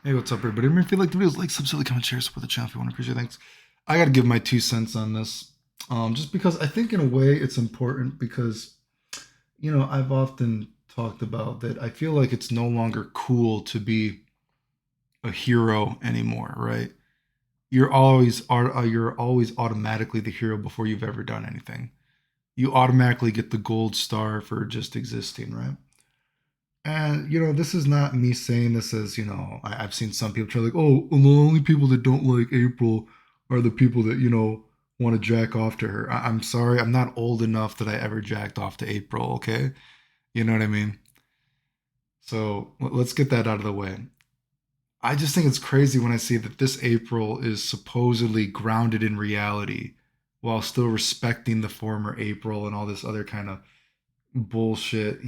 Hey, what's up, everybody? Remember, if you like the videos, like, subscribe, comment, share, support the channel if you want to appreciate things. I got to give my 2 cents on this, just because I think in a way it's important because I've often talked about that. I feel like it's no longer cool to be a hero anymore, right? You're always automatically the hero before you've ever done anything. You automatically get the gold star for just existing, right? And this is not me saying this as I've seen some people try like, oh, well, the only people that don't like April are the people that want to jack off to her. I'm sorry, I'm not old enough that I ever jacked off to April. Okay, you know what I mean. So let's get that out of the way. I just think it's crazy when I see that this April is supposedly grounded in reality while still respecting the former April and all this other kind of bullshit.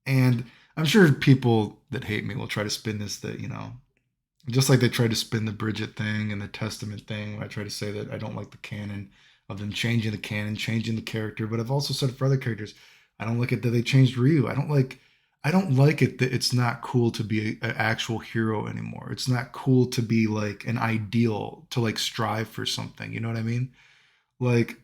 And I'm sure people that hate me will try to spin this that, just like they tried to spin the Bridget thing and the Testament thing, I try to say that I don't like the canon of them changing the canon, changing the character. But I've also said for other characters, I don't like it that they changed Ryu. I don't like it that it's not cool to be an actual hero anymore. It's not cool to be like an ideal, to like strive for something. You know what I mean? Like,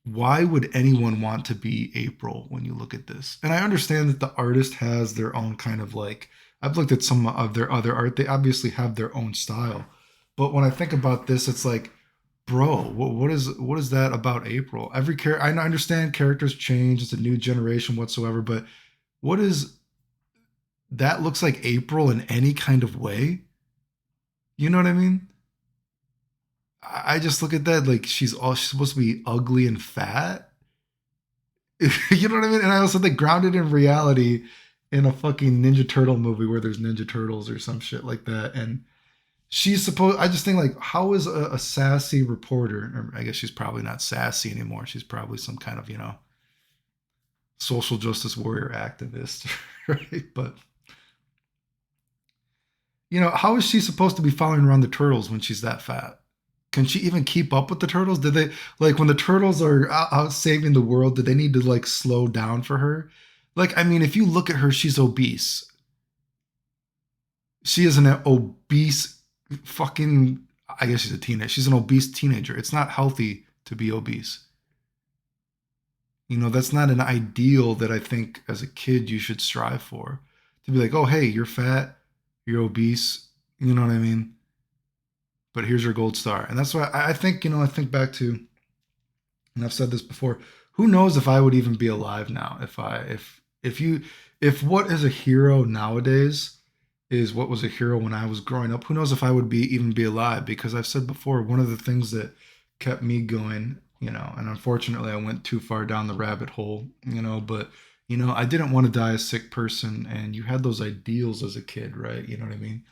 why would anyone want to be April when you look at this? And I understand that the artist has their own kind of like, I've looked at some of their other art. They obviously have their own style. But when I think about this, it's like, bro, what is that about April? Every character, I understand characters change. It's a new generation whatsoever. But what is that looks like April in any kind of way? You know what I mean? I just look at that like she's supposed to be ugly and fat. You know what I mean? And I also think grounded in reality in a fucking Ninja Turtle movie where there's Ninja Turtles or some shit like that. And she's supposed, I just think like, how is a sassy reporter, or I guess she's probably not sassy anymore. She's probably some kind of, social justice warrior activist, right? But, how is she supposed to be following around the turtles when she's that fat? Can she even keep up with the turtles? Did they like when the turtles are out saving the world? Did they need to like slow down for her? Like, I mean, if you look at her, she's obese. She is an obese fucking. I guess she's a teenager. She's an obese teenager. It's not healthy to be obese. That's not an ideal that I think as a kid you should strive for. To be like, oh, hey, you're fat, you're obese. You know what I mean? But here's your gold star. And that's why I think, I think back to, and I've said this before, who knows if I would even be alive now if what is a hero nowadays is what was a hero when I was growing up, who knows if I would be even be alive? Because I've said before, one of the things that kept me going, and unfortunately I went too far down the rabbit hole, but I didn't want to die a sick person, and you had those ideals as a kid, right? You know what I mean?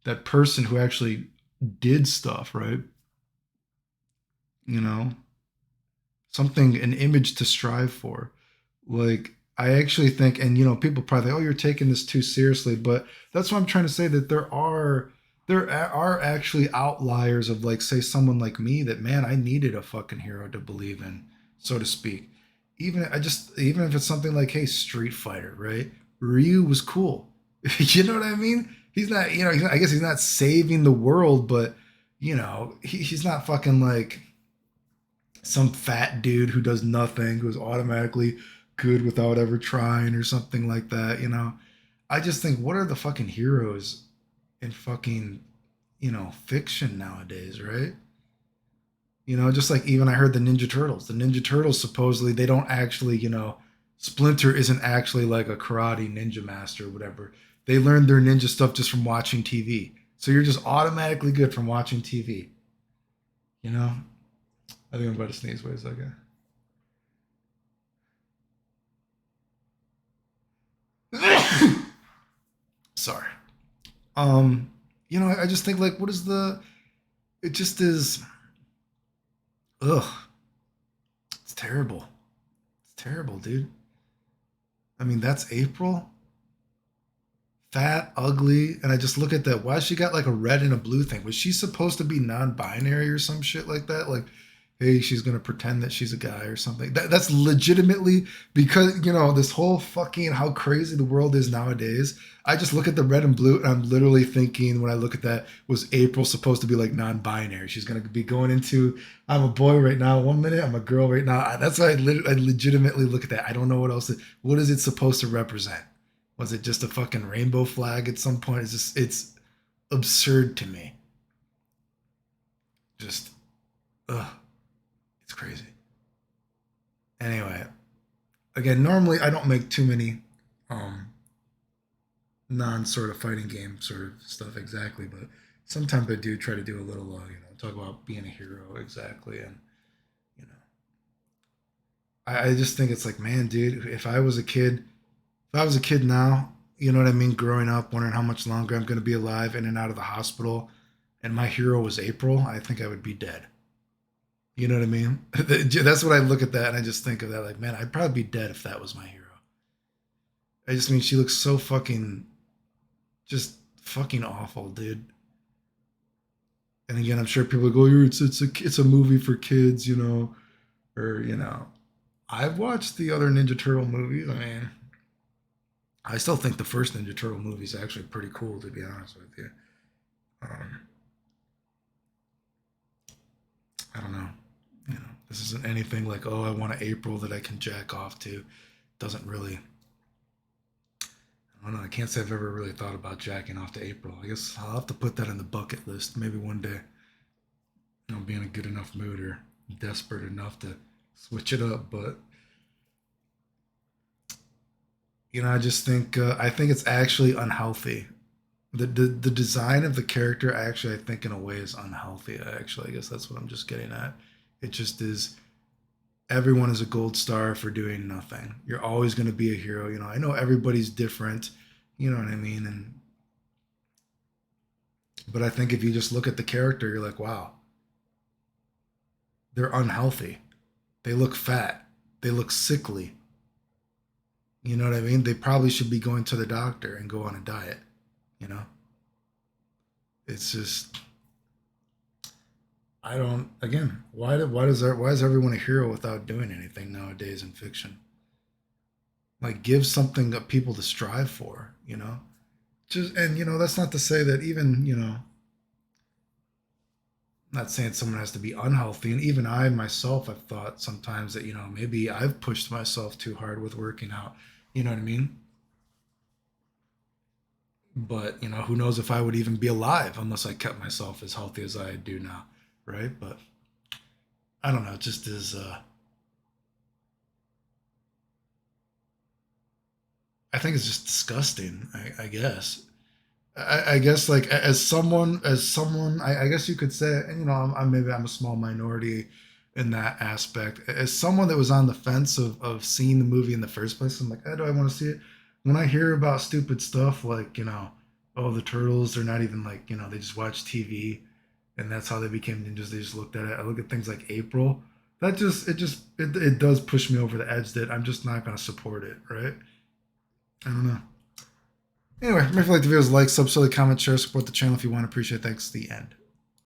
That person who actually did stuff, right? You know, something, an image to strive for. Like, I actually think, and people probably think, oh, you're taking this too seriously, but that's what I'm trying to say, that there are actually outliers of, like, say someone like me that, man, I needed a fucking hero to believe in, so to speak. Even if it's something like, hey, Street Fighter, right? Ryu was cool. You know what I mean? He's not, I guess he's not saving the world, but he's not fucking like some fat dude who does nothing, who's automatically good without ever trying or something like that. I just think, what are the fucking heroes in fucking, fiction nowadays, right? Just like, even I heard the Ninja Turtles. The Ninja Turtles, supposedly they don't actually, Splinter isn't actually like a karate ninja master or whatever. They learned their ninja stuff just from watching TV. So you're just automatically good from watching TV. You know? I think I'm about to sneeze. Wait a second. Sorry. Um, I just think like, what is the? It just is. Ugh, it's terrible. It's terrible, dude. I mean, that's April, fat, ugly, and I just look at that. Why she got like a red and a blue thing? Was she supposed to be non-binary or some shit like that? Like, hey, she's gonna pretend that she's a guy or something. That's legitimately because this whole fucking how crazy the world is nowadays. I just look at the red and blue, and I'm literally thinking when I look at that, was April supposed to be like non-binary? She's gonna be going into I'm a boy right now, 1 minute I'm a girl right now. That's why I legitimately look at that. I don't know what else. What is it supposed to represent? Was it just a fucking rainbow flag at some point? It's absurd to me. Just ugh. It's crazy. Anyway, again, normally I don't make too many um non sort of fighting game sort of stuff exactly, but sometimes I do try to do a little talk about being a hero exactly, and you know I just think it's like, man, dude, if I was a kid now, you know what I mean, growing up, wondering how much longer I'm gonna be alive in and out of the hospital, and my hero was April, I think I would be dead. You know what I mean? That's what I look at that and I just think of that like, man, I'd probably be dead if that was my hero. I just mean she looks so fucking just fucking awful, dude. And again, I'm sure people go, it's a movie for kids, or I've watched the other Ninja Turtle movies. I mean, I still think the first Ninja Turtle movie is actually pretty cool, to be honest with you. Um, I don't know. This isn't anything like, oh, I want an April that I can jack off to. Doesn't really. I don't know. I can't say I've ever really thought about jacking off to April. I guess I'll have to put that in the bucket list. Maybe one day, be in a good enough mood or desperate enough to switch it up. But I just think it's actually unhealthy. The design of the character actually, I think, in a way is unhealthy. Actually, I guess that's what I'm just getting at. It just is. Everyone is a gold star for doing nothing. You're always going to be a hero. I know everybody's different. You know what I mean? But I think if you just look at the character, you're like, wow, they're unhealthy. They look fat. They look sickly. You know what I mean? They probably should be going to the doctor and go on a diet. You know, it's just I don't. Again, why is everyone a hero without doing anything nowadays in fiction? Like, give something that people to strive for. Just and that's not to say that even not saying someone has to be unhealthy, and even I myself have thought sometimes that maybe I've pushed myself too hard with working out. You know what I mean? But who knows if I would even be alive unless I kept myself as healthy as I do now, right? But I don't know. It just is. I think it's just disgusting. I guess. I guess like as someone, I guess you could say, and maybe I'm a small minority in that aspect. As someone that was on the fence of seeing the movie in the first place, I'm like, do I want to see it? When I hear about stupid stuff like oh, the turtles, they're not even like they just watch TV, and that's how they became ninjas. They just looked at it. I look at things like April. It does push me over the edge that I'm just not going to support it, right? I don't know. Anyway, if you like the videos, like, subscribe, comment, share, support the channel if you want. Appreciate it. Thanks. The end.